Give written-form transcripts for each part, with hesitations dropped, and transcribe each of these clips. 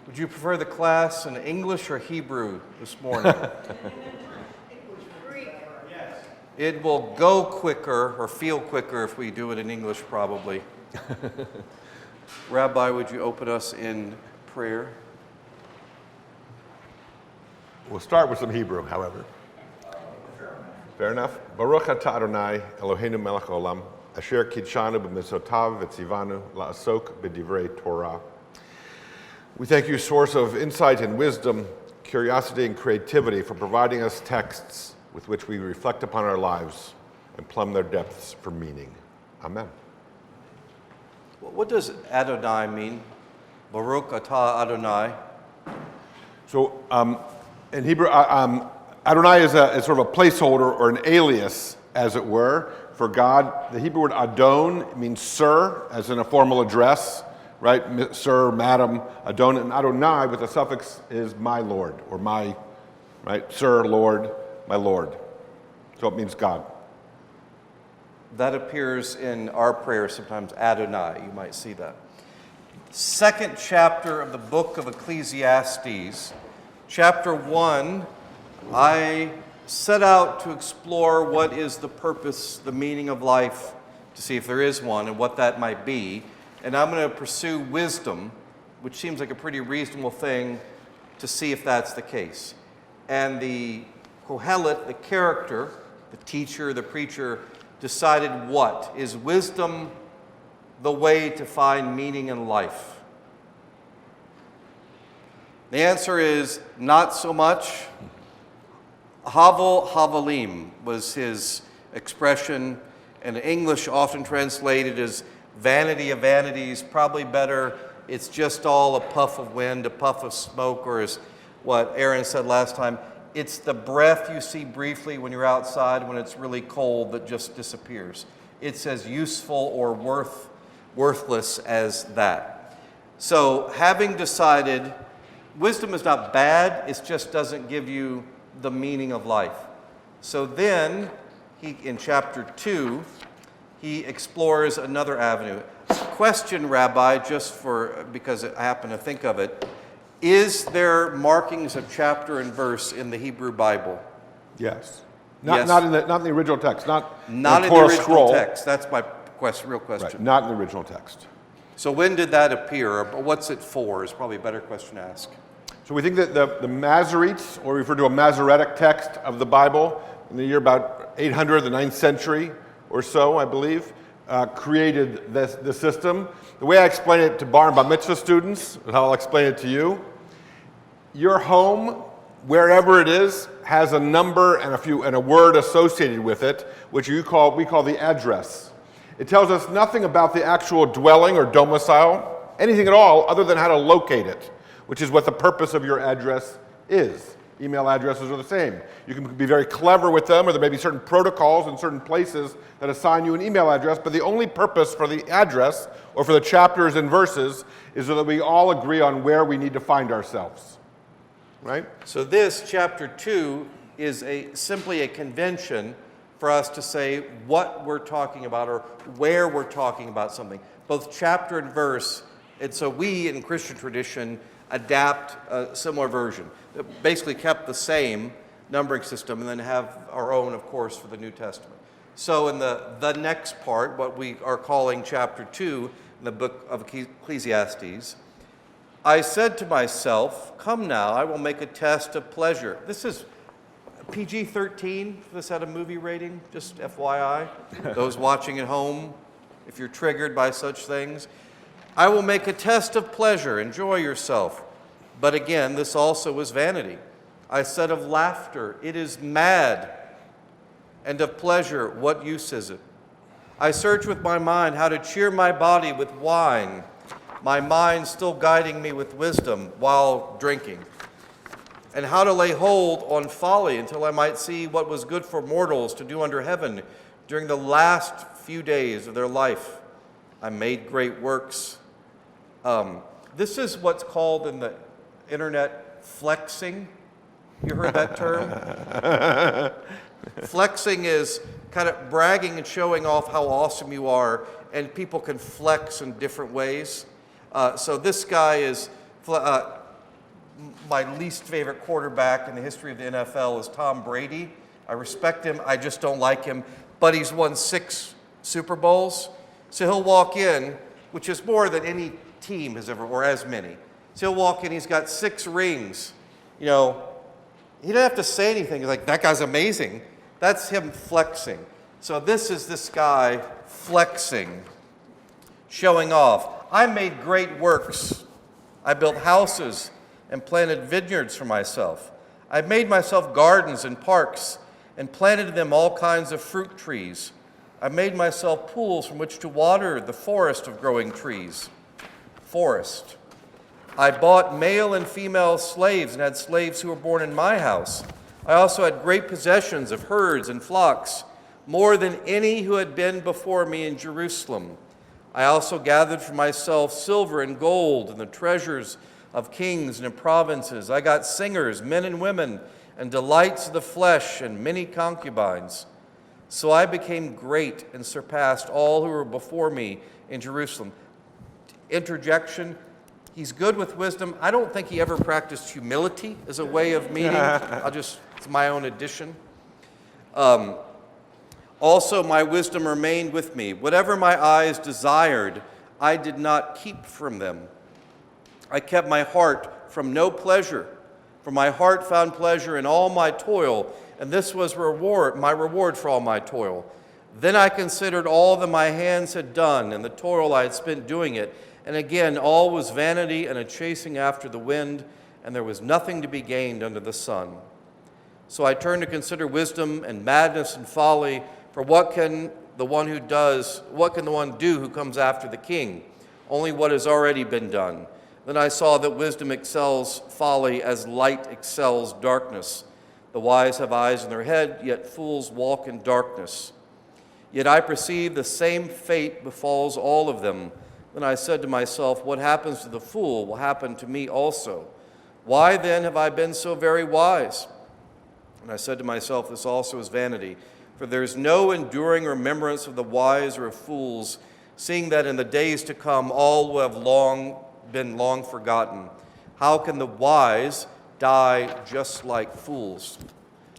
Would you prefer the class in English or Hebrew this morning? It will go quicker or feel quicker if we do it in English, probably. Rabbi, would you open us in prayer? We'll start with some Hebrew, however. Fair enough. Baruch atah Adonai Eloheinu melech haolam asher kidshanu b'mitzvotav v'tzivanu la'asok b'divrei Torah. We thank you, source of insight and wisdom, curiosity and creativity, for providing us texts with which we reflect upon our lives and plumb their depths for meaning. Amen. What does Adonai mean? Baruch atah Adonai. So in Hebrew, Adonai is sort of a placeholder or an alias, as it were, for God. The Hebrew word Adon means sir, as in a formal address, right? Sir, madam, Adon, and Adonai with the suffix is my Lord, or my, right? Sir, Lord, my Lord. So it means God. That appears in our prayers sometimes, Adonai. You might see that. Second chapter of the book of Ecclesiastes, chapter 1, I set out to explore what is the purpose, the meaning of life, to see if there is one and what that might be. And I'm going to pursue wisdom, which seems like a pretty reasonable thing, to see if that's the case. And the Kohelet, the character, the teacher, the preacher, decided what? Is wisdom the way to find meaning in life? The answer is not so much. Havel havalim was his expression, and in English often translated as vanity of vanities, probably better. It's just all a puff of wind, a puff of smoke, or as what Aaron said last time, it's the breath you see briefly when you're outside when it's really cold that just disappears. It's as useful or worthless as that. So having decided wisdom is not bad, it just doesn't give you the meaning of life. So then, in chapter 2, he explores another avenue. Question, Rabbi, just because I happen to think of it, is there markings of chapter and verse in the Hebrew Bible? Yes. Yes. Not in the original text, not in the the Torah original scroll. text. That's my real question. Right, not in the original text. So when did that appear? Or what's it for is probably a better question to ask. So we think that the Masoretes, or refer to a Masoretic text of the Bible, in the year about 800, the 9th century or so, I believe, created the system. The way I explain it to bar and bat mitzvah students, and how I'll explain it to you, your home, wherever it is, has a number and a word associated with it, which we call the address. It tells us nothing about the actual dwelling or domicile, anything at all, other than how to locate it, which is what the purpose of your address is. Email addresses are the same. You can be very clever with them, or there may be certain protocols in certain places that assign you an email address, but the only purpose for the address, or for the chapters and verses, is so that we all agree on where we need to find ourselves. Right? So this, chapter 2, is simply a convention for us to say what we're talking about or where we're talking about something, both chapter and verse. And so we, in Christian tradition, adapt a similar version. That basically kept the same numbering system and then have our own, of course, for the New Testament. So in the next part, what we are calling chapter 2 in the book of Ecclesiastes, I said to myself, come now, I will make a test of pleasure. This is PG-13, if this had a movie rating, just FYI. Those watching at home, if you're triggered by such things. I will make a test of pleasure, enjoy yourself. But again, this also is vanity. I said of laughter, it is mad. And of pleasure, what use is it? I search with my mind how to cheer my body with wine, my mind still guiding me with wisdom while drinking, and how to lay hold on folly until I might see what was good for mortals to do under heaven during the last few days of their life. I made great works. This is what's called in the internet flexing. You heard that term? Flexing is kind of bragging and showing off how awesome you are, and people can flex in different ways. So this guy is my least favorite quarterback in the history of the NFL is Tom Brady. I respect him, I just don't like him. But he's won 6 Super Bowls. So he'll walk in, which is more than any team has ever, or as many. So he'll walk in, he's got 6 rings. You know, he didn't have to say anything. He's like, that guy's amazing. That's him flexing. So this is this guy flexing, showing off. I made great works. I built houses and planted vineyards for myself. I made myself gardens and parks and planted in them all kinds of fruit trees. I made myself pools from which to water the forest of growing trees. Forest. I bought male and female slaves and had slaves who were born in my house. I also had great possessions of herds and flocks, more than any who had been before me in Jerusalem. I also gathered for myself silver and gold and the treasures of kings and of provinces. I got singers, men and women, and delights of the flesh and many concubines. So I became great and surpassed all who were before me in Jerusalem. Interjection. He's good with wisdom. I don't think he ever practiced humility as a way of meaning. It's my own addition. Also, my wisdom remained with me. Whatever my eyes desired, I did not keep from them. I kept my heart from no pleasure, for my heart found pleasure in all my toil, and this was my reward for all my toil. Then I considered all that my hands had done and the toil I had spent doing it, and again all was vanity and a chasing after the wind, and there was nothing to be gained under the sun. So I turned to consider wisdom and madness and folly, for what can the one do who comes after the king? Only what has already been done. Then I saw that wisdom excels folly as light excels darkness. The wise have eyes in their head, yet fools walk in darkness. Yet I perceive the same fate befalls all of them. Then I said to myself, what happens to the fool will happen to me also. Why then have I been so very wise? And I said to myself, this also is vanity. For there is no enduring remembrance of the wise or of fools, seeing that in the days to come all will have been long forgotten. How can the wise die just like fools?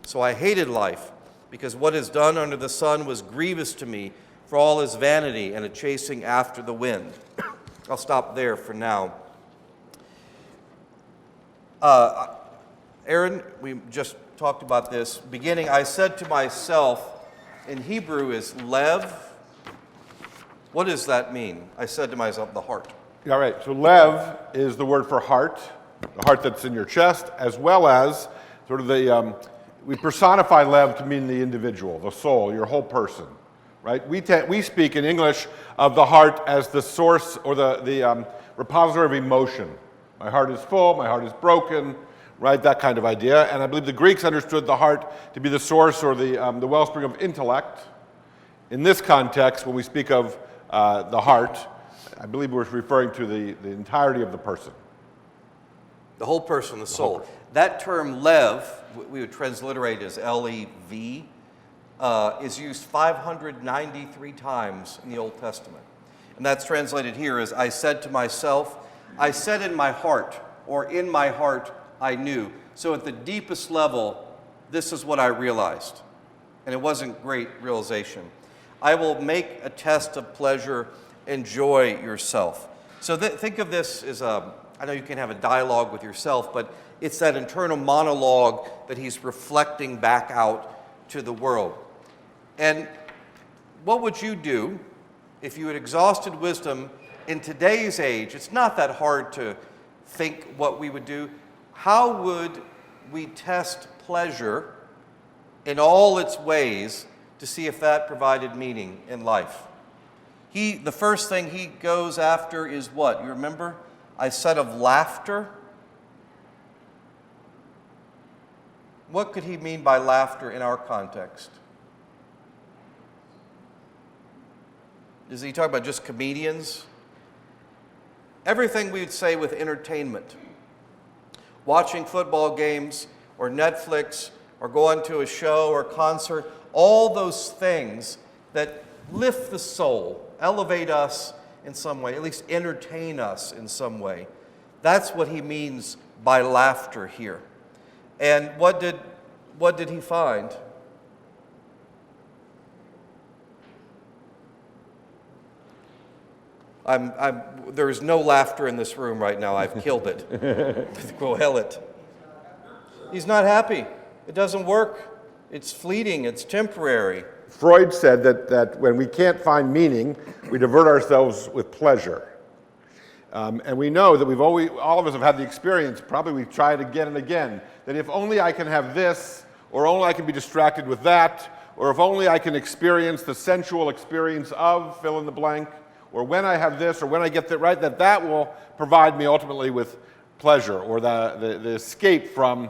So I hated life, because what is done under the sun was grievous to me, for all is vanity and a chasing after the wind. I'll stop there for now. Aaron, we just talked about this. Beginning, I said to myself, in Hebrew is lev. What does that mean? I said to myself, the heart. All right, so lev is the word for heart, the heart that's in your chest, as well as sort of we personify lev to mean the individual, the soul, your whole person, right? We speak in English of the heart as the source or the repository of emotion. My heart is full, my heart is broken, right? That kind of idea. And I believe the Greeks understood the heart to be the source or the wellspring of intellect. In this context, when we speak of the heart, I believe we're referring to the entirety of the person. The whole person, the soul. That term lev, we would transliterate as L-E-V, is used 593 times in the Old Testament. And that's translated here as, I said to myself, I said in my heart, or in my heart I knew. So at the deepest level, this is what I realized. And it wasn't great realization. I will make a test of pleasure, enjoy yourself. So think of this as I know you can have a dialogue with yourself, but it's that internal monologue that he's reflecting back out to the world. And what would you do if you had exhausted wisdom in today's age? It's not that hard to think what we would do. How would we test pleasure in all its ways to see if that provided meaning in life? The first thing he goes after is what? You remember? I said of laughter. What could he mean by laughter in our context? Is he talking about just comedians? Everything we would say with entertainment. Watching football games or Netflix or going to a show or concert, all those things that lift the soul, elevate us in some way, at least entertain us in some way. That's what he means by laughter here. And what did he find? There is no laughter in this room right now. I've killed it with Kohelet. He's not happy. It doesn't work. It's fleeting. It's temporary. Freud said that when we can't find meaning, we divert ourselves with pleasure. And we know that all of us have had the experience, probably we've tried again and again, that if only I can have this, or only I can be distracted with that, or if only I can experience the sensual experience of fill in the blank, or when I have this, or when I get that right, that will provide me ultimately with pleasure, or the escape from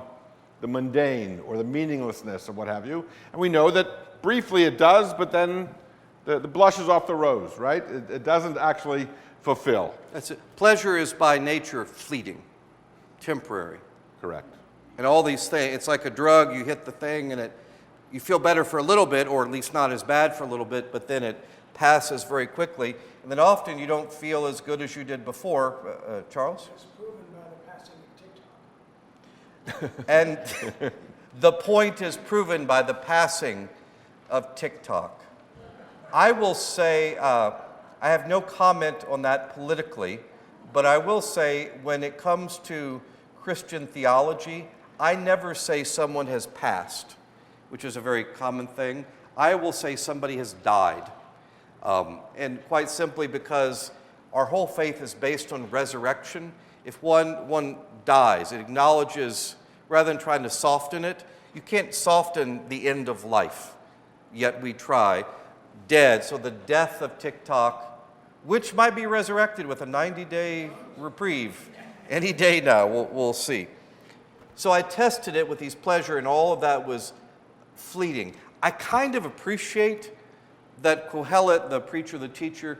the mundane, or the meaninglessness, or what have you. And we know that briefly it does, but then the blush is off the rose, right? It doesn't actually fulfill. That's it. Pleasure is by nature fleeting, temporary. Correct. And all these things, it's like a drug. You hit the thing and you feel better for a little bit, or at least not as bad for a little bit, but then it passes very quickly. And then often you don't feel as good as you did before. Charles? It's proven by the passing of TikTok. And the point is proven by the passing of TikTok. I will say, I have no comment on that politically, but I will say when it comes to Christian theology, I never say someone has passed, which is a very common thing. I will say somebody has died. And quite simply because our whole faith is based on resurrection. If one dies, it acknowledges, rather than trying to soften it, you can't soften the end of life, yet we try. Dead, so the death of TikTok, which might be resurrected with a 90-day reprieve any day now, we'll see. So I tested it with these pleasure, and all of that was fleeting. I kind of appreciate that Kohelet, the preacher, the teacher,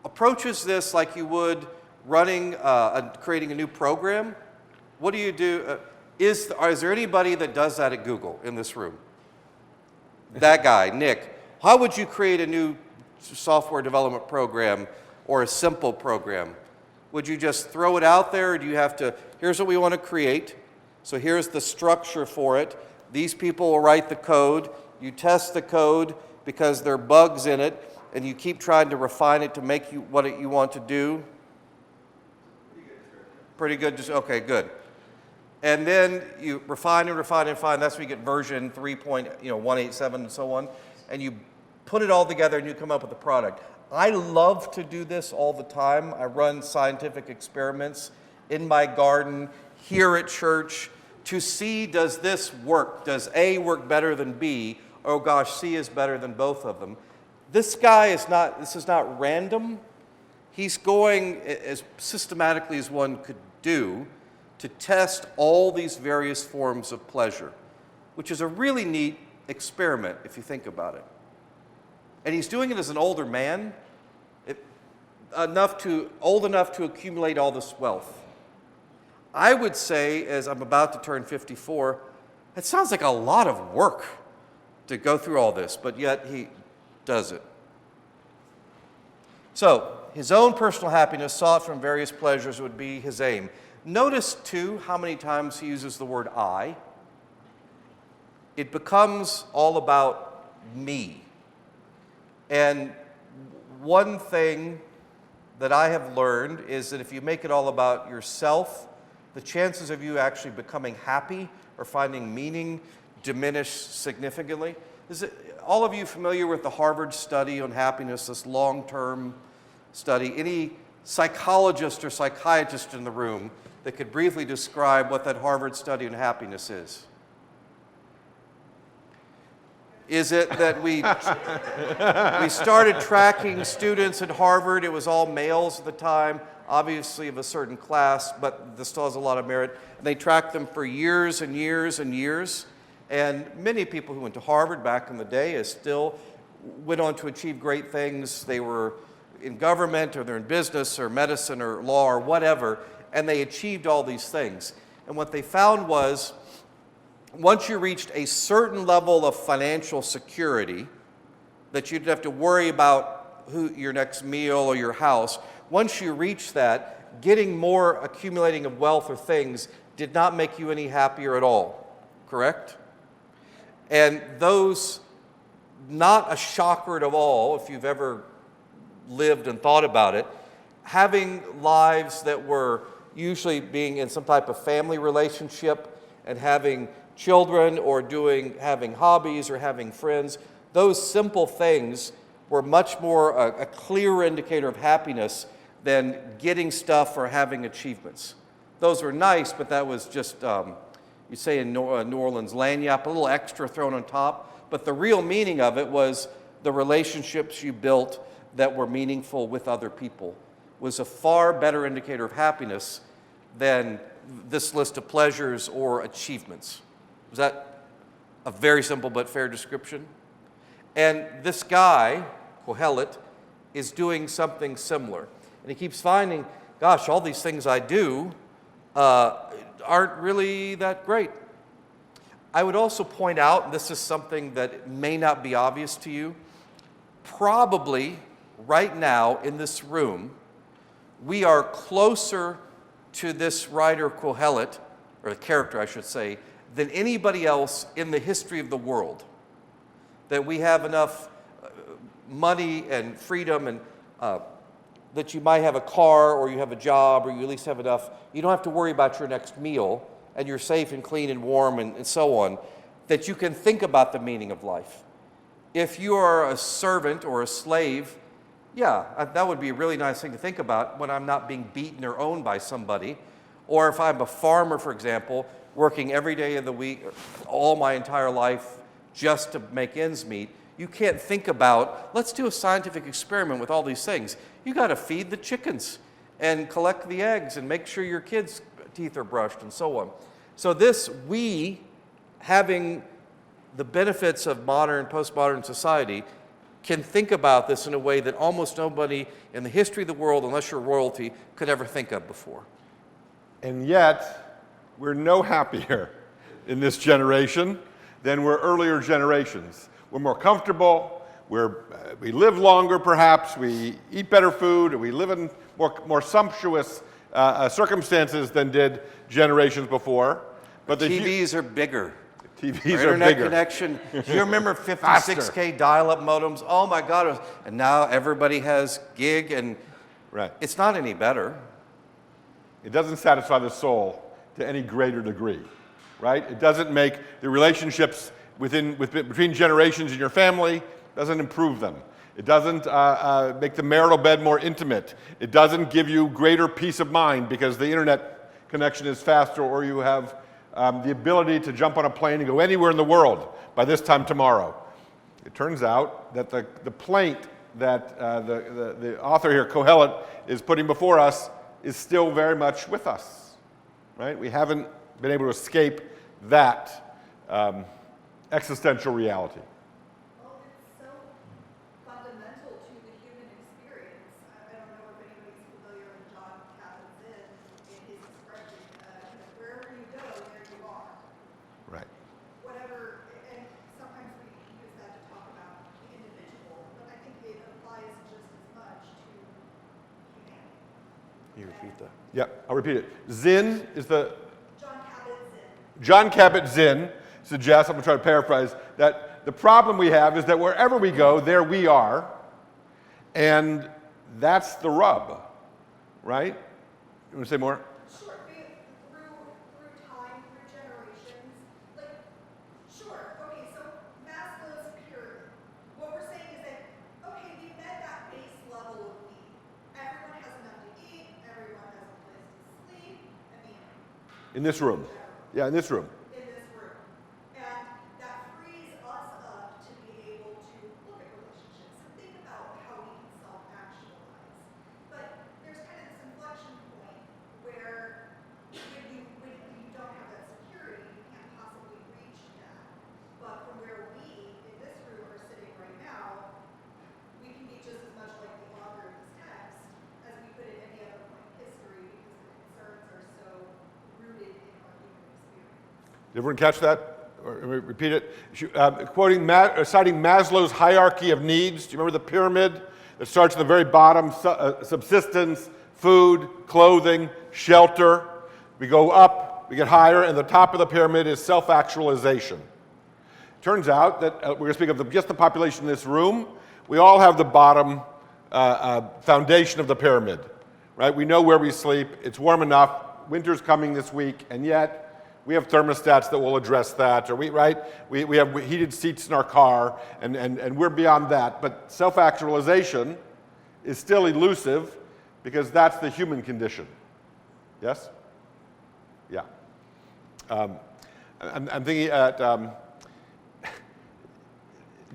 approaches this like you would running, creating a new program. What do you do? Is there anybody that does that at Google in this room? That guy, Nick. How would you create a new software development program or a simple program? Would you just throw it out there, or do you have to, here's what we want to create, so here's the structure for it. These people will write the code. You test the code because there are bugs in it, and you keep trying to refine it to make you what you want to do. Pretty good. Okay, good. And then you refine and refine and refine. That's when you get version 3.187 and so on. And you put it all together and you come up with a product. I love to do this all the time. I run scientific experiments in my garden, here at church, to see, does this work? Does A work better than B? Oh gosh, C is better than both of them. This is not random. He's going as systematically as one could do to test all these various forms of pleasure, which is a really neat experiment if you think about it. And he's doing it as an older man, old enough to accumulate all this wealth. I would say, as I'm about to turn 54, it sounds like a lot of work to go through all this, but yet he does it. So, his own personal happiness sought from various pleasures would be his aim. Notice, too, how many times he uses the word I. It becomes all about me. And one thing that I have learned is that if you make it all about yourself, the chances of you actually becoming happy or finding meaning diminish significantly. Is all of you familiar with the Harvard study on happiness, this long-term study? Any psychologist or psychiatrist in the room that could briefly describe what that Harvard study on happiness is? Is it that we started tracking students at Harvard? It was all males at the time, obviously of a certain class, but this still has a lot of merit. And they tracked them for years and years and years. And many people who went to Harvard back in the day still went on to achieve great things. They were in government, or they're in business, or medicine, or law, or whatever, and they achieved all these things. And what they found was, once you reached a certain level of financial security, that you didn't have to worry about your next meal or your house, once you reach that, getting more accumulating of wealth or things did not make you any happier at all, correct? And those, not a shocker at all, if you've ever lived and thought about it, having lives that were usually being in some type of family relationship and having children or having hobbies or having friends, those simple things were much more a clearer indicator of happiness than getting stuff or having achievements. Those were nice, but that was just, you say in New Orleans, lagniappe, a little extra thrown on top. But the real meaning of it was the relationships you built that were meaningful with other people was a far better indicator of happiness than this list of pleasures or achievements. Was that a very simple but fair description? And this guy, Kohelet, is doing something similar. And he keeps finding, gosh, all these things I do aren't really that great. I would also point out, this is something that may not be obvious to you, probably right now in this room, we are closer to this writer Kohelet, or the character I should say, than anybody else in the history of the world. That we have enough money and freedom and that you might have a car or you have a job or you at least have enough. You don't have to worry about your next meal and you're safe and clean and warm and so on, that you can think about the meaning of life. If you are a servant or a slave, yeah, that would be a really nice thing to think about when I'm not being beaten or owned by somebody. Or if I'm a farmer, for example, working every day of the week, all my entire life just to make ends meet, you can't think about, let's do a scientific experiment with all these things. You got to feed the chickens and collect the eggs and make sure your kids' teeth are brushed and so on. So this, we, having the benefits of modern, postmodern society, can think about this in a way that almost nobody in the history of the world, unless you're royalty, could ever think of before. And yet, we're no happier in this generation than were earlier generations. We're more comfortable, we live longer perhaps, we eat better food, and we live in more sumptuous circumstances than did generations before. But the TVs are bigger. TVs Our are internet bigger. connection. Do you remember 56K dial-up modems? Oh my God. And now everybody has gig, and Right. it's not any better. It doesn't satisfy the soul to any greater degree, right? It doesn't make the relationships between generations in your family, doesn't improve them. It doesn't make the marital bed more intimate. It doesn't give you greater peace of mind because the internet connection is faster or you have the ability to jump on a plane and go anywhere in the world by this time tomorrow. It turns out that the plaint that the author here, Kohelet, is putting before us is still very much with us, right? We haven't been able to escape that existential reality. Well, it's so fundamental to the human experience. I don't know if anybody's familiar with John Kabat-Zinn in his expression, wherever you go, there you are. Right. Whatever, and sometimes we use that to talk about the individual, but I think it applies just as much to humanity. Can you repeat that? Yep, I'll repeat it. Zinn is the John Kabat-Zinn. John Kabat-Zinn suggests, I'm going to try to paraphrase, that the problem we have is that wherever we go, there we are, and that's the rub, right? You want to say more? Sure, through time, through generations, like, sure, okay, so Maslow's pyramid. What we're saying is that, okay, we've met that base level of need. Everyone has enough to eat, everyone has a place to sleep, I mean, In this room. Yeah, in this room. in this room. And that frees us up to be able to look at relationships and think about how we can self-actualize. But there's kind of this inflection point where when you don't have that security, you can't possibly reach that. But from where we, in this room, are sitting right now, we can be just as much like the author of this text as we could at any other point in history because the concerns are so rooted in our human experience. Did everyone catch that? Or repeat it. Citing Maslow's hierarchy of needs. Do you remember the pyramid that starts at the very bottom? Subsistence, food, clothing, shelter. We go up we get higher, and the top of the pyramid is self-actualization. Turns out that we're going to speak of just the population in this room. We all have the bottom foundation of the pyramid, right? We know where we sleep. It's warm enough. Winter's coming this week, and yet we have thermostats that will address that, or we have heated seats in our car, and we're beyond that. But self-actualization is still elusive because that's the human condition. Yes? Yeah. I'm thinking at, do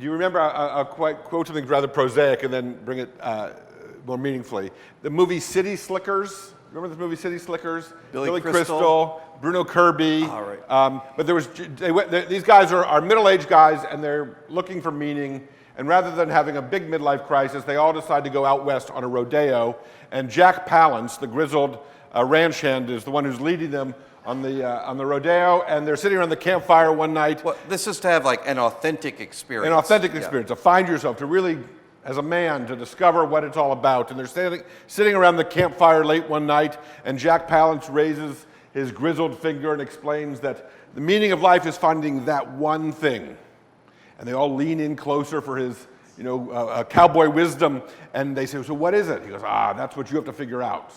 you remember, I'll quote something rather prosaic and then bring it more meaningfully. The movie City Slickers. Remember the movie City Slickers? Billy Crystal, Bruno Kirby. All right. But these guys are middle-aged guys, and they're looking for meaning. And rather than having a big midlife crisis, they all decide to go out west on a rodeo. And Jack Palance, the grizzled ranch hand, is the one who's leading them on the rodeo. And they're sitting around the campfire one night. Well, this is to have like an authentic experience. An authentic experience, to find yourself, to really, as a man, to discover what it's all about. And they're sitting around the campfire late one night, and Jack Palance raises his grizzled finger and explains that the meaning of life is finding that one thing. And they all lean in closer for his, cowboy wisdom, and they say, so what is it? He goes, that's what you have to figure out,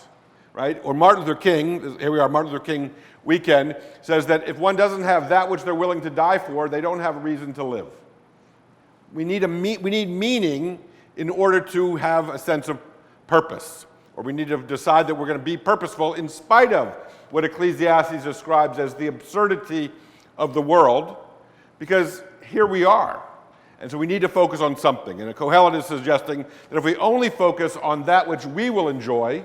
right? Or Martin Luther King, here we are, Martin Luther King weekend, says that if one doesn't have that which they're willing to die for, they don't have a reason to live. We need meaning in order to have a sense of purpose, or we need to decide that we're going to be purposeful in spite of what Ecclesiastes describes as the absurdity of the world, because here we are. And so we need to focus on something. And Kohelet is suggesting that if we only focus on that which we will enjoy,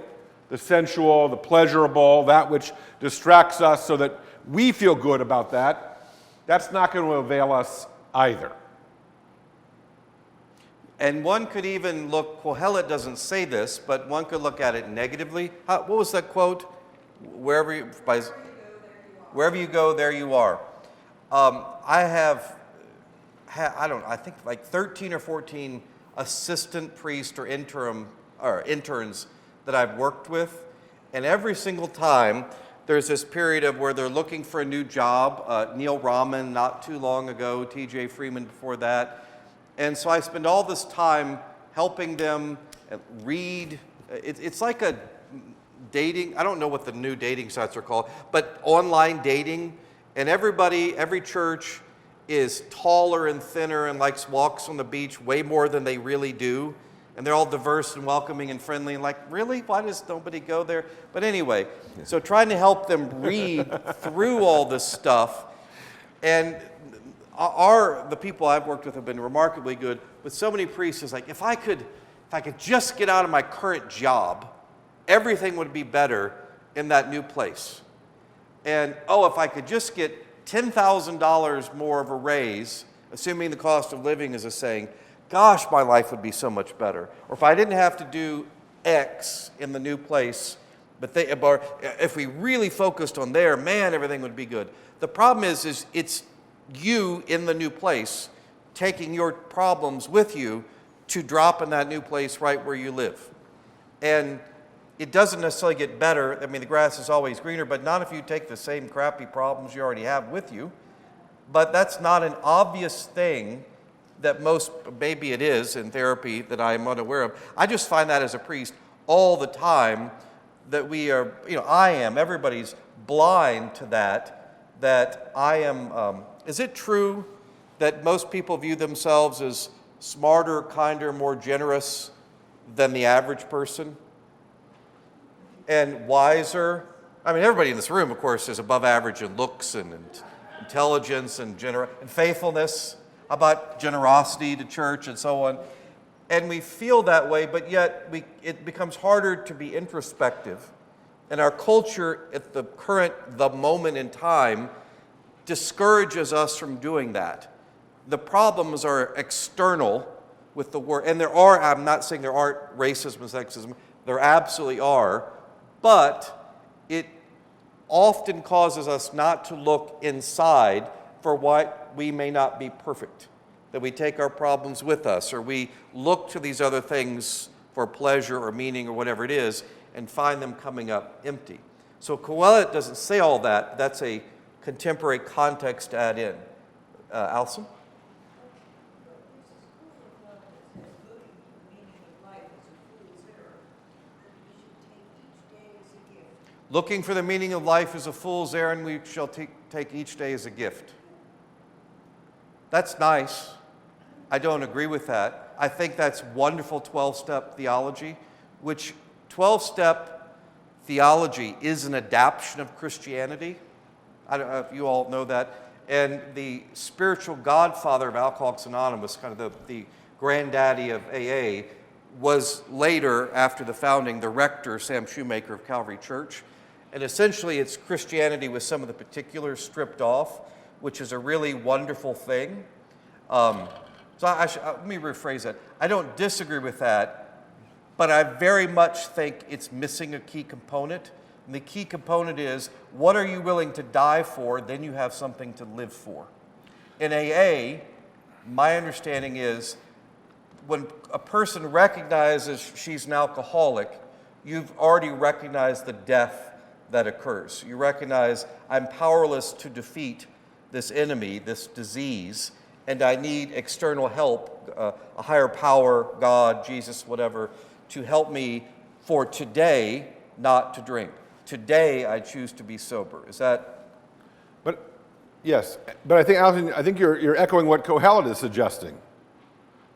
the sensual, the pleasurable, that which distracts us so that we feel good about that, that's not going to avail us either. And one could even look, Kohelet doesn't say this, but one could look at it negatively. What was that quote? Wherever you go, there you are. I think like 13 or 14 assistant priests or interns that I've worked with, and every single time there's this period of where they're looking for a new job. Neil Rahman not too long ago, T.J. Freeman before that, and so I spend all this time helping them read. It's like a dating. I don't know what the new dating sites are called, but online dating, and every church is taller and thinner and walks on the beach way more than they really do. And they're all diverse and welcoming and friendly and really? Why does nobody go there? But anyway, so trying to help them read through all this stuff. And the people I've worked with have been remarkably good. With so many priests, it's like, if I could just get out of my current job, everything would be better in that new place. And, if I could just get $10,000 more of a raise, assuming the cost of living is the same, gosh, my life would be so much better. Or if I didn't have to do X in the new place, but if we really focused on there, man, everything would be good. The problem is it's you in the new place taking your problems with you to drop in that new place right where you live. And it doesn't necessarily get better. I mean, the grass is always greener, but not if you take the same crappy problems you already have with you. But that's not an obvious thing that maybe it is in therapy that I am unaware of. I just find that as a priest all the time that we are, everybody's blind to that I am, is it true that most people view themselves as smarter, kinder, more generous than the average person? And wiser? I mean, everybody in this room, of course, is above average in looks and intelligence and faithfulness. How about generosity to church and so on? And we feel that way, but yet it becomes harder to be introspective. And our culture at the moment in time discourages us from doing that. The problems are external with the world. And I'm not saying there aren't racism and sexism, there absolutely are. But it often causes us not to look inside for what we may not be perfect, that we take our problems with us, or we look to these other things for pleasure or meaning or whatever it is and find them coming up empty. So Kohelet doesn't say all that. That's a contemporary context to add in. Alison? Looking for the meaning of life is a fool's errand. We shall take each day as a gift. That's nice. I don't agree with that. I think that's wonderful 12-step theology, which 12-step theology is an adaptation of Christianity. I don't know if you all know that. And the spiritual godfather of Alcoholics Anonymous, kind of the granddaddy of AA, was later, after the founding, the rector, Sam Shoemaker of Calvary Church. And essentially, it's Christianity with some of the particulars stripped off, which is a really wonderful thing. Let me rephrase that. I don't disagree with that, but I very much think it's missing a key component. And the key component is, what are you willing to die for? Then you have something to live for. In AA, my understanding is, when a person recognizes she's an alcoholic, you've already recognized the death that occurs. You recognize, I'm powerless to defeat this enemy, this disease, and I need external help, a higher power, God, Jesus, whatever, to help me for today not to drink. Today I choose to be sober. Is that? But yes, but I think, Alison, you're echoing what Kohelet is suggesting,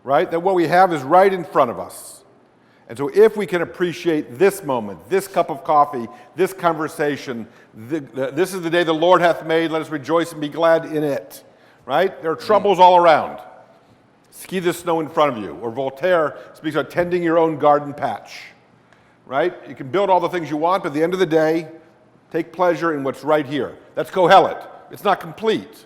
right? That what we have is right in front of us. And so if we can appreciate this moment, this cup of coffee, this conversation, this is the day the Lord hath made, let us rejoice and be glad in it, right? There are troubles all around. Ski the snow in front of you. Or Voltaire speaks about tending your own garden patch, right? You can build all the things you want, but at the end of the day, take pleasure in what's right here. That's Kohelet. It's not complete.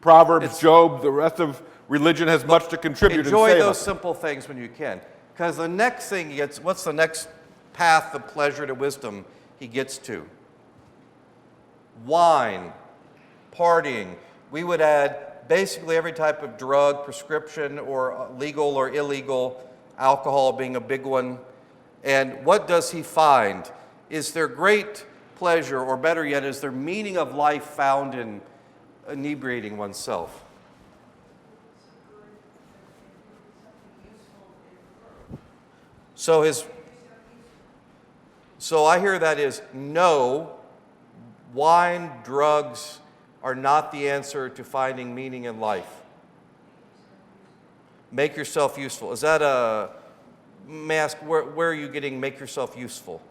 Proverbs, Job, the rest of religion has much to contribute. Enjoy and say those simple things when you can. Because the next thing he gets, what's the next path of pleasure to wisdom he gets to? Wine, partying. We would add basically every type of drug, prescription, or legal or illegal, alcohol being a big one. And what does he find? Is there great pleasure, or better yet, is there meaning of life found in inebriating oneself? So I hear that is no, wine, drugs are not the answer to finding meaning in life. Make yourself useful. Is that may I ask, where are you getting make yourself useful?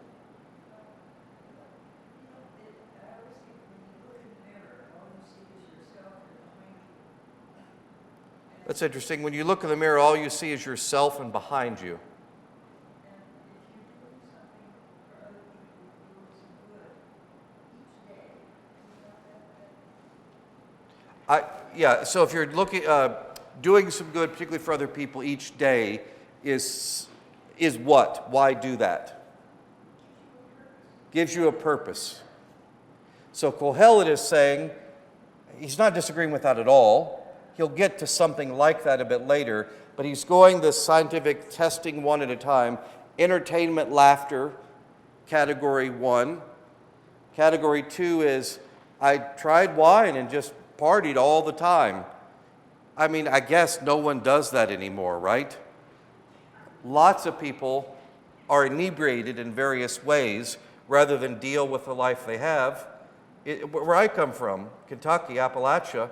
That's interesting. When you look in the mirror, all you see is yourself and behind you. So if you're looking, doing some good, particularly for other people each day, is what? Why do that? Gives you a purpose. So Kohelet is saying, he's not disagreeing with that at all. He'll get to something like that a bit later, but he's going the scientific testing one at a time. Entertainment, laughter, category 1. Category 2 is, I tried wine and just partied all the time. I mean, I guess no one does that anymore, right? Lots of people are inebriated in various ways rather than deal with the life they have. Where I come from, Kentucky, Appalachia,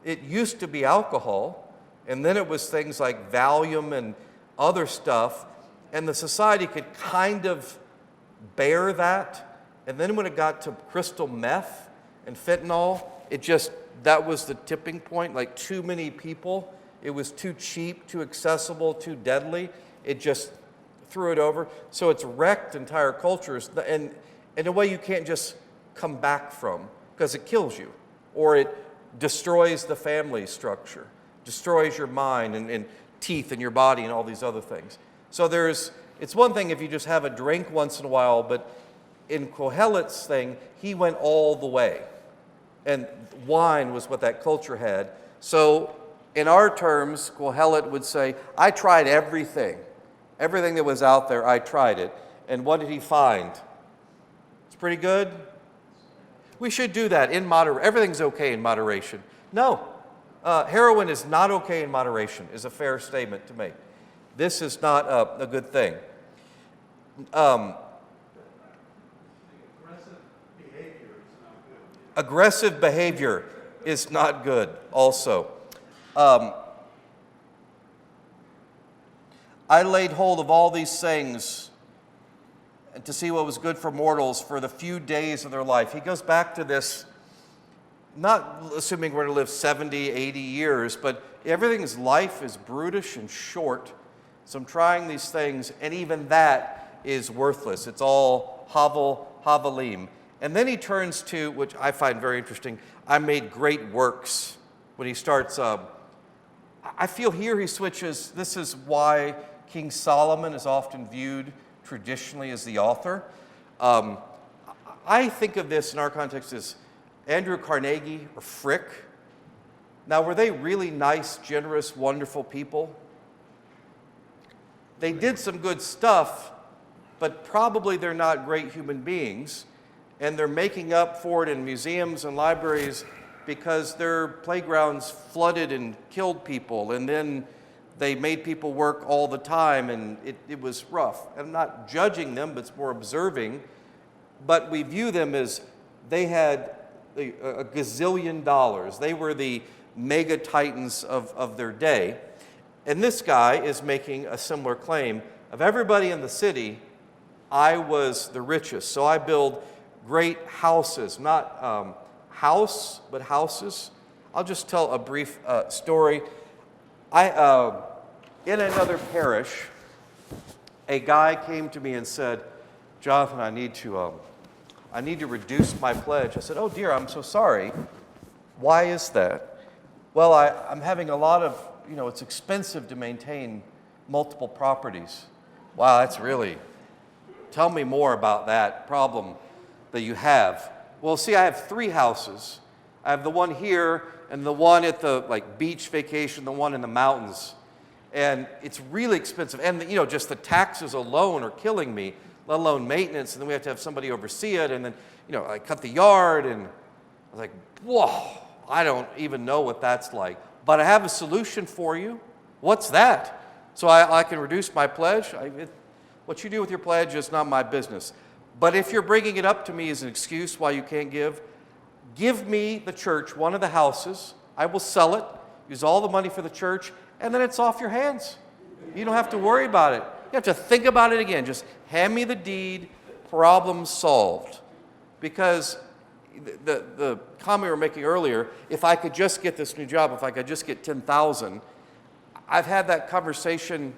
it used to be alcohol, and then it was things like Valium and other stuff, and the society could kind of bear that. And then when it got to crystal meth and fentanyl, that was the tipping point. Like, too many people, it was too cheap, too accessible, too deadly. It just threw it over. So it's wrecked entire cultures, and in a way you can't just come back from, because it kills you, or it destroys the family structure, destroys your mind and teeth in your body and all these other things. So it's one thing if you just have a drink once in a while, but in Kohelet's thing, he went all the way. And wine was what that culture had. So in our terms, Kohelet would say, I tried everything. Everything that was out there, I tried it. And what did he find? It's pretty good. We should do that in moderation. Everything's okay in moderation. No, heroin is not okay in moderation, is a fair statement to make. This is not a good thing. Aggressive behavior is not good also. I laid hold of all these things to see what was good for mortals for the few days of their life. He goes back to this, not assuming we're going to live 70, 80 years, but everything's life is brutish and short. So I'm trying these things, and even that is worthless. It's all havalim. And then he turns to, which I find very interesting, I made great works. When he starts, I feel here he switches. This is why King Solomon is often viewed traditionally as the author. I think of this in our context as Andrew Carnegie or Frick. Now, were they really nice, generous, wonderful people? They did some good stuff, but probably they're not great human beings, and they're making up for it in museums and libraries because their playgrounds flooded and killed people, and then they made people work all the time, and it was rough. I'm not judging them, but it's more observing. But we view them as they had a gazillion dollars. They were the mega titans of their day. And this guy is making a similar claim. Of everybody in the city, I was the richest. So I build great houses, not house, but houses. I'll just tell a brief story. In another parish, a guy came to me and said, "Jonathon, I need to reduce my pledge." I said, "Oh dear, I'm so sorry. Why is that?" "Well, I'm having a lot of, it's expensive to maintain multiple properties." "Wow, that's really, tell me more about that problem that you have." "Well, see, I have 3 houses. I have the one here and the one at the beach vacation, the one in the mountains. And it's really expensive. And, just the taxes alone are killing me, let alone maintenance. And then we have to have somebody oversee it. And then, I cut the yard. And I was like, whoa, I don't even know what that's like. But I have a solution for you. What's that? So I can reduce my pledge. What you do with your pledge is not my business. But if you're bringing it up to me as an excuse why you can't give me the church, one of the houses. I will sell it, use all the money for the church, and then it's off your hands. You don't have to worry about it. You have to think about it again. Just hand me the deed, problem solved. Because the comment we were making earlier, if I could just get this new job, if I could just get $10,000, I've had that conversation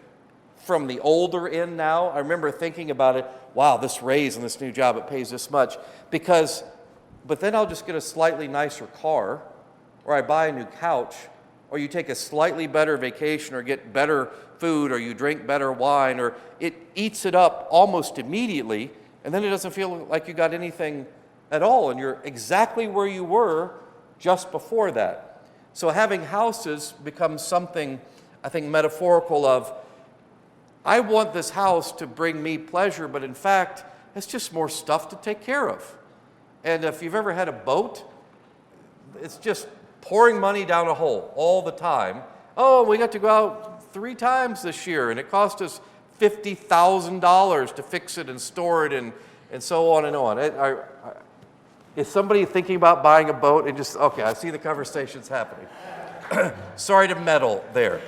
from the older end now. I remember thinking about it, wow, this raise in this new job, it pays this much. But then I'll just get a slightly nicer car, or I buy a new couch, or you take a slightly better vacation, or get better food, or you drink better wine, or it eats it up almost immediately, and then it doesn't feel like you got anything at all, and you're exactly where you were just before that. So having houses becomes something, I think, metaphorical of, I want this house to bring me pleasure, but in fact, it's just more stuff to take care of. And if you've ever had a boat, it's just pouring money down a hole all the time. Oh, we got to go out 3 times this year, and it cost us $50,000 to fix it and store it and so on and on. Is somebody thinking about buying a boat and just, okay, I see the conversations happening. Sorry to meddle there.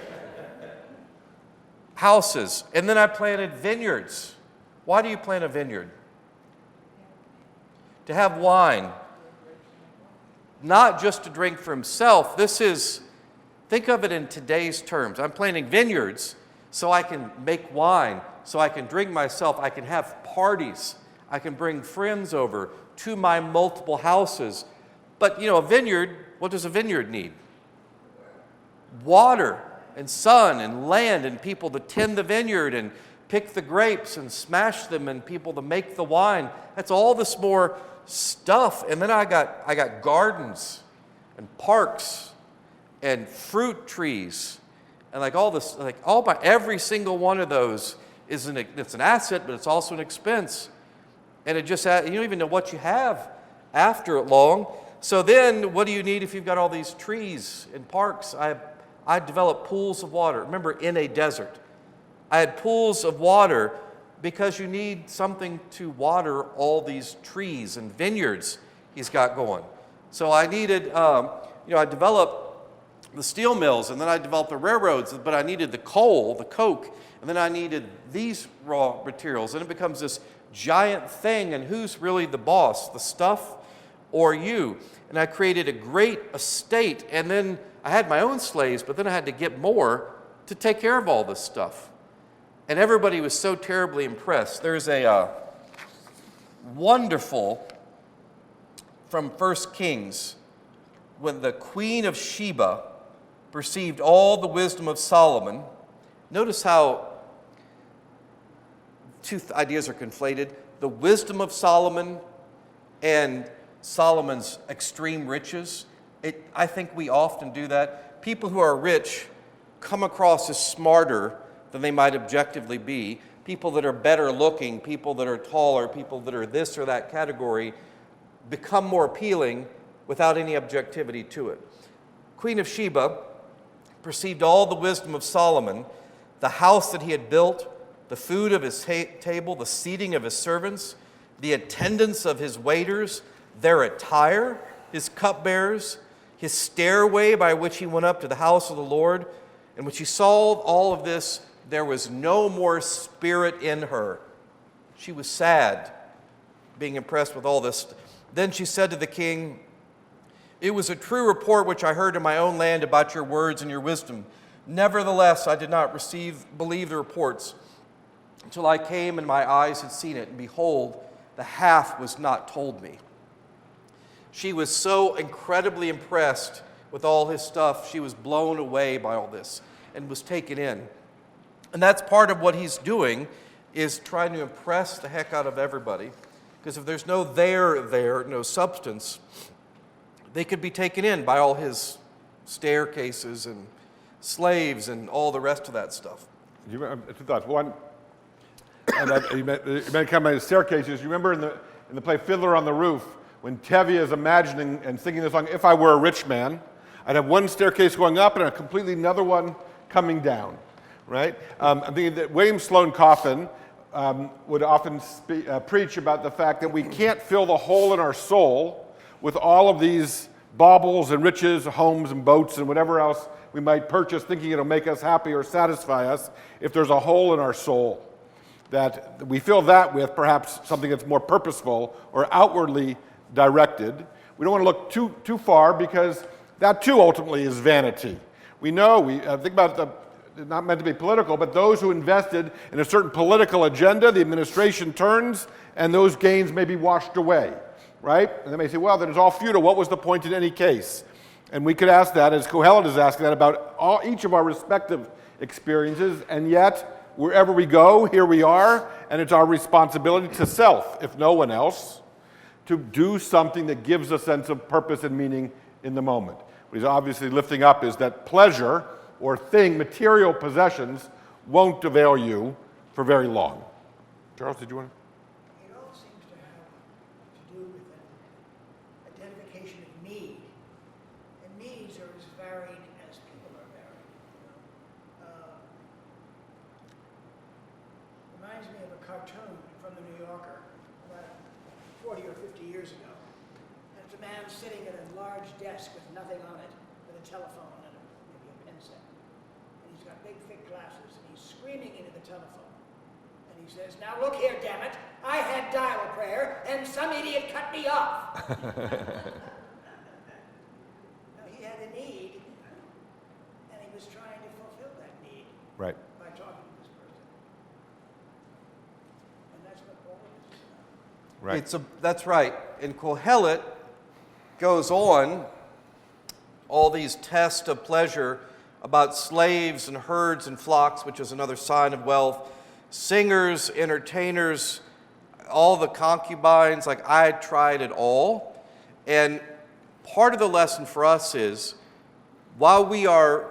Houses. And then I planted vineyards. Why do you plant a vineyard? To have wine. Not just to drink for himself. Think of it in today's terms. I'm planting vineyards so I can make wine, so I can drink myself, I can have parties, I can bring friends over to my multiple houses. But, a vineyard, what does a vineyard need? Water and sun and land and people to tend the vineyard and pick the grapes and smash them and people to make the wine. That's all this more stuff. And then I got gardens and parks and fruit trees and all this, every single one of those it's an asset, but it's also an expense. And you don't even know what you have after it long. So then what do you need if you've got all these trees and parks? I developed pools of water. Remember, in a desert. I had pools of water because you need something to water all these trees and vineyards he's got going. So I needed, I developed the steel mills, and then I developed the railroads, but I needed the coal, the coke, and then I needed these raw materials. And it becomes this giant thing, and who's really the boss, the stuff or you? And I created a great estate, and then I had my own slaves, but then I had to get more to take care of all this stuff. And everybody was so terribly impressed. There's a wonderful, from 1 Kings, when the Queen of Sheba perceived all the wisdom of Solomon. Notice how two ideas are conflated. The wisdom of Solomon and Solomon's extreme riches. I think we often do that. People who are rich come across as smarter than they might objectively be. People that are better looking, people that are taller, people that are this or that category become more appealing without any objectivity to it. Queen of Sheba perceived all the wisdom of Solomon, the house that he had built, the food of his table, the seating of his servants, the attendance of his waiters, their attire, his cupbearers, his stairway by which he went up to the house of the Lord. And when she saw all of this, there was no more spirit in her. She was sad, being impressed with all this. Then she said to the king, "It was a true report which I heard in my own land about your words and your wisdom. Nevertheless, I did not believe the reports until I came and my eyes had seen it. And behold, the half was not told me." She was so incredibly impressed with all his stuff. She was blown away by all this and was taken in. And that's part of what he's doing, is trying to impress the heck out of everybody. Because if there's no no substance, they could be taken in by all his staircases and slaves and all the rest of that stuff. Two thoughts. One, you mentioned kind of staircases. You remember in the play Fiddler on the Roof, when Tevye is imagining and singing the song, "If I Were a Rich Man," I'd have one staircase going up and a completely another one coming down, right? I'm thinking that William Sloane Coffin would often preach about the fact that we can't fill the hole in our soul with all of these baubles and riches, homes and boats and whatever else we might purchase thinking it'll make us happy or satisfy us if there's a hole in our soul. That we fill that with perhaps something that's more purposeful or outwardly directed. We don't want to look too far because that too ultimately is vanity. We know, think about not meant to be political, but those who invested in a certain political agenda, the administration turns and those gains may be washed away, right? And they may say, well, then it's all futile. What was the point in any case? And we could ask that, as Kohelet is asking that, about each of our respective experiences, and yet, wherever we go, here we are, and it's our responsibility to self, if no one else, to do something that gives a sense of purpose and meaning in the moment. What he's obviously lifting up is that pleasure or material possessions, won't avail you for very long. Charles, did you want to? It all seems to have to do with an identification of need. And needs are as varied as people are varied. Reminds me of a cartoon from the New Yorker about 40 or 50 years ago. And it's a man sitting at a large desk with nothing on it, with a telephone and maybe a pen set. And he's got big, thick glasses, and he's screaming into the telephone. And he says, "Now look here, damn it, I had dial-a-prayer, and some idiot cut me off." Now, he had a need, and he was trying to fulfill that need Right. by talking to this person. And that's what all of this is about. Right. That's right. And Kohelet goes on, all these tests of pleasure about slaves and herds and flocks, which is another sign of wealth, singers, entertainers, all the concubines, like I tried it all. And part of the lesson for us is, while we are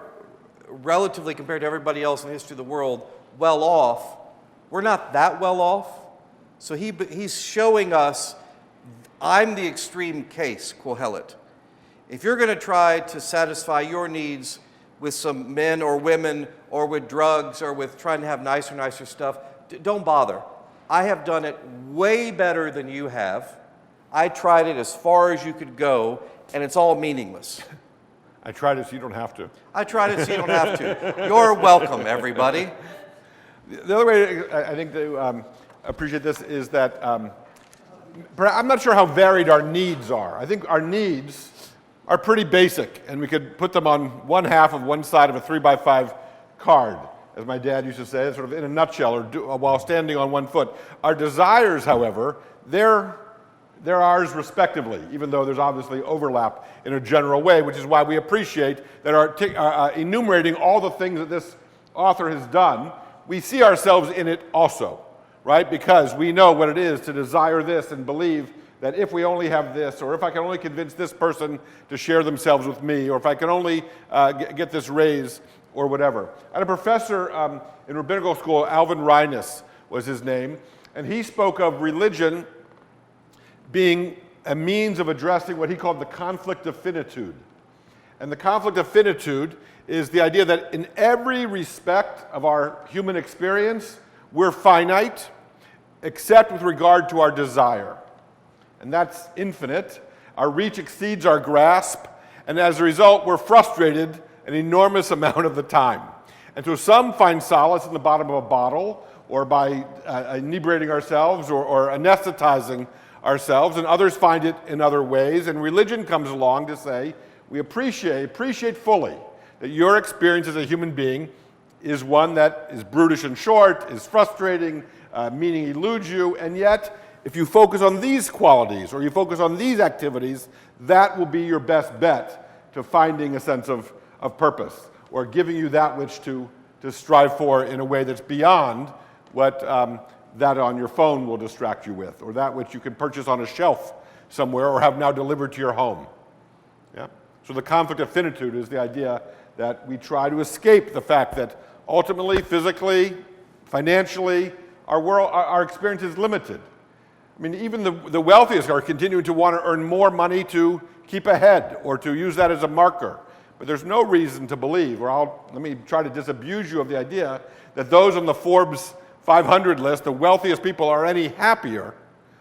relatively, compared to everybody else in the history of the world, well off, we're not that well off. So he's showing us, I'm the extreme case, Kohelet. If you're going to try to satisfy your needs with some men or women or with drugs or with trying to have nicer stuff, don't bother. I have done it way better than you have. I tried it as far as you could go, and it's all meaningless. I tried it so you don't have to. I tried it so you don't have to. You're welcome, everybody. The other way I think to appreciate this is that I'm not sure how varied our needs are. I think our needs are pretty basic, and we could put them on one half of one side of a 3x5 card, as my dad used to say, sort of in a nutshell, or while standing on one foot. Our desires, however, they're ours respectively, even though there's obviously overlap in a general way, which is why we appreciate that enumerating all the things that this author has done, we see ourselves in it also, right? Because we know what it is to desire this and believe that if we only have this, or if I can only convince this person to share themselves with me, or if I can only get this raise, or whatever. I had a professor in rabbinical school, Alvin Reines was his name, and he spoke of religion being a means of addressing what he called the conflict of finitude. And the conflict of finitude is the idea that in every respect of our human experience, we're finite, except with regard to our desire. And that's infinite. Our reach exceeds our grasp, and as a result, we're frustrated an enormous amount of the time. And so some find solace in the bottom of a bottle, or by inebriating ourselves, or anesthetizing ourselves, and others find it in other ways. And religion comes along to say, we appreciate fully that your experience as a human being is one that is brutish and short, is frustrating, meaning eludes you, and yet, if you focus on these qualities, or you focus on these activities, that will be your best bet to finding a sense of purpose, or giving you that which to strive for in a way that's beyond what that on your phone will distract you with, or that which you can purchase on a shelf somewhere or have now delivered to your home. Yeah? So the conflict of finitude is the idea that we try to escape the fact that ultimately, physically, financially, our experience is limited. I mean, even the wealthiest are continuing to want to earn more money to keep ahead or to use that as a marker. But there's no reason to believe, let me try to disabuse you of the idea that those on the Forbes 500 list, the wealthiest people, are any happier.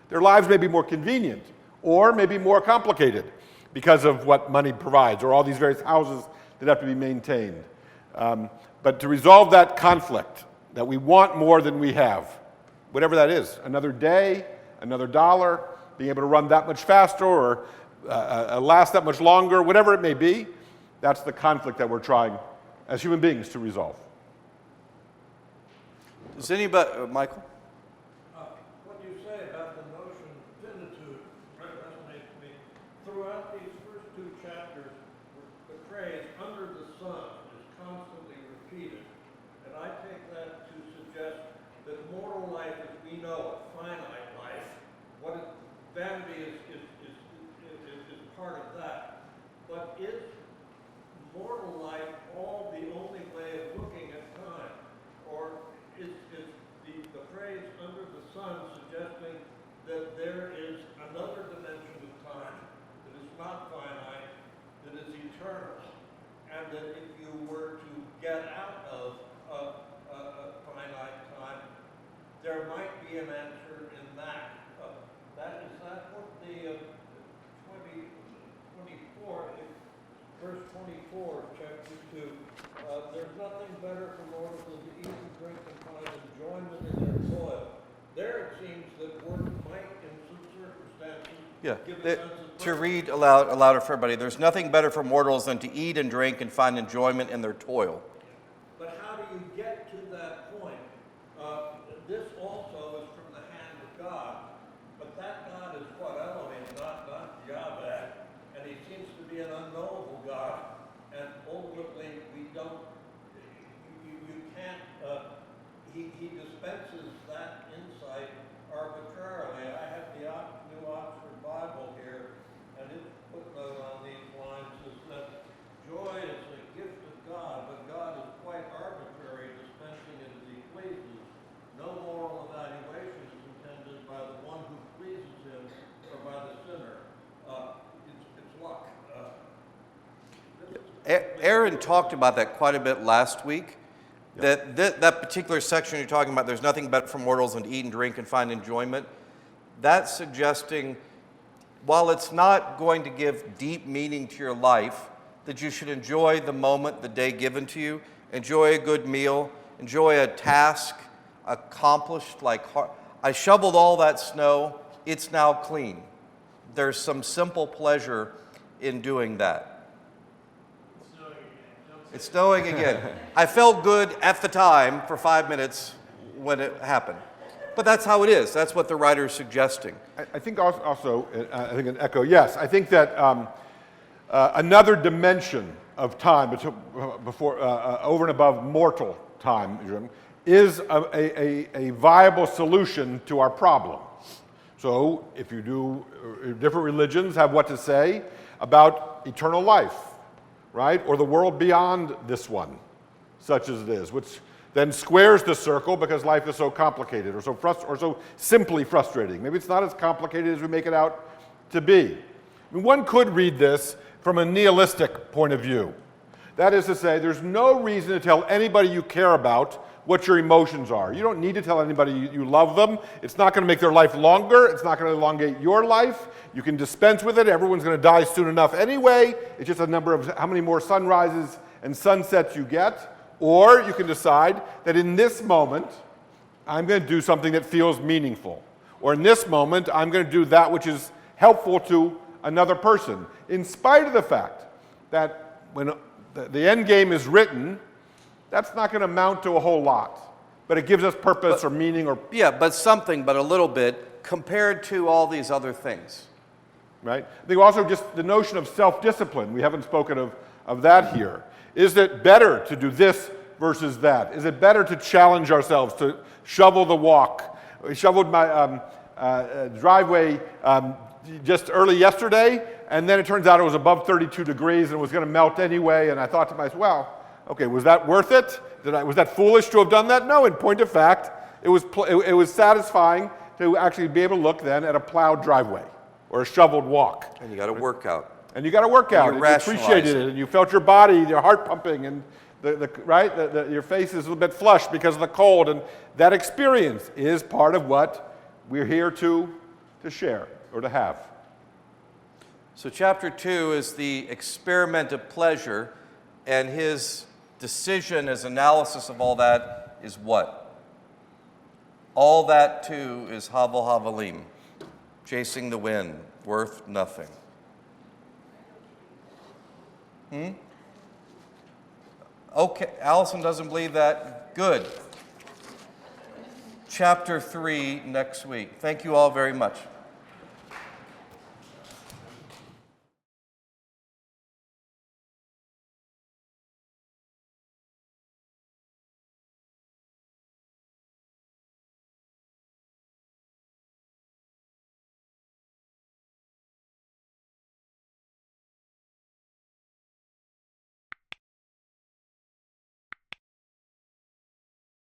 Their lives may be more convenient or maybe more complicated because of what money provides, or all these various houses that have to be maintained. But to resolve that conflict, that we want more than we have, whatever that is, another day, another dollar, being able to run that much faster or last that much longer, whatever it may be, that's the conflict that we're trying as human beings to resolve. Does anybody, Michael? What you say about the notion of finitude resonates with me. Throughout these first two chapters, the phrase "under the sun" is constantly repeated, and I take that to suggest that mortal life, as we know it, finite life, vanity is part of that. But is mortal life all the only way of looking at time, or is the phrase "under the sun" suggesting that there is another dimension of time that is not finite, that is eternal, and that if you were to get out of a finite time, there might be an answer in that? Is that what the 24, verse 24 of chapter 2, there's nothing better for mortals than to eat and drink and find enjoyment in their toil. There it seems that work might, in some circumstances, give a sense of To read louder for everybody, there's nothing better for mortals than to eat and drink and find enjoyment in their toil. But how do you get to that point? This also is from the hand of God, but that God is what? Elohim, not Yahweh, and he seems to be an unknowable God, and ultimately we don't, you can't, he dispenses that insight arbitrarily. I have the New Oxford Bible here, and its footnote on these lines is that joy is a gift of God, but God is quite arbitrary, dispensing it as he pleases. No moral evaluation is intended by Aaron talked about that quite a bit last week. That particular section you're talking about, there's nothing better for mortals than to eat and drink and find enjoyment. That's suggesting, while it's not going to give deep meaning to your life, that you should enjoy the moment, the day given to you, enjoy a good meal, enjoy a task accomplished. Like, I shoveled all that snow, it's now clean. There's some simple pleasure in doing that. It's snowing again. I felt good at the time for 5 minutes when it happened. But that's how it is. That's what the writer is suggesting. I think also, I think an echo, yes. I think that another dimension of time before, over and above mortal time is a viable solution to our problem. So if you do, different religions have what to say about eternal life, right? Or the world beyond this one, such as it is, which then squares the circle because life is so complicated or so simply frustrating. Maybe it's not as complicated as we make it out to be. I mean, one could read this from a nihilistic point of view. That is to say, there's no reason to tell anybody you care about what your emotions are. You don't need to tell anybody you love them. It's not going to make their life longer. It's not going to elongate your life. You can dispense with it. Everyone's going to die soon enough anyway. It's just a number of how many more sunrises and sunsets you get. Or you can decide that in this moment, I'm going to do something that feels meaningful. Or in this moment, I'm going to do that which is helpful to another person. In spite of the fact that when the end game is written, that's not going to amount to a whole lot. But it gives us purpose or meaning or... Yeah, but something, but a little bit, compared to all these other things. Right? I think also just the notion of self-discipline, we haven't spoken of that here. Is it better to do this versus that? Is it better to challenge ourselves, to shovel the walk? We shoveled my driveway just early yesterday, and then it turns out it was above 32 degrees and it was going to melt anyway, and I thought to myself, well, okay, was that worth it? Was that foolish to have done that? No, in point of fact, it was satisfying to actually be able to look then at a plowed driveway or a shoveled walk. And you got to work out. And you got to work out. And you appreciated it, and you felt your body, your heart pumping, and your face is a little bit flushed because of the cold. And that experience is part of what we're here to share or to have. So chapter 2 is the experiment of pleasure, and his decision as analysis of all that is what? All that too is Havel Havalim, chasing the wind, worth nothing. Okay, Allison doesn't believe that. Good. Chapter 3 next week. Thank you all very much.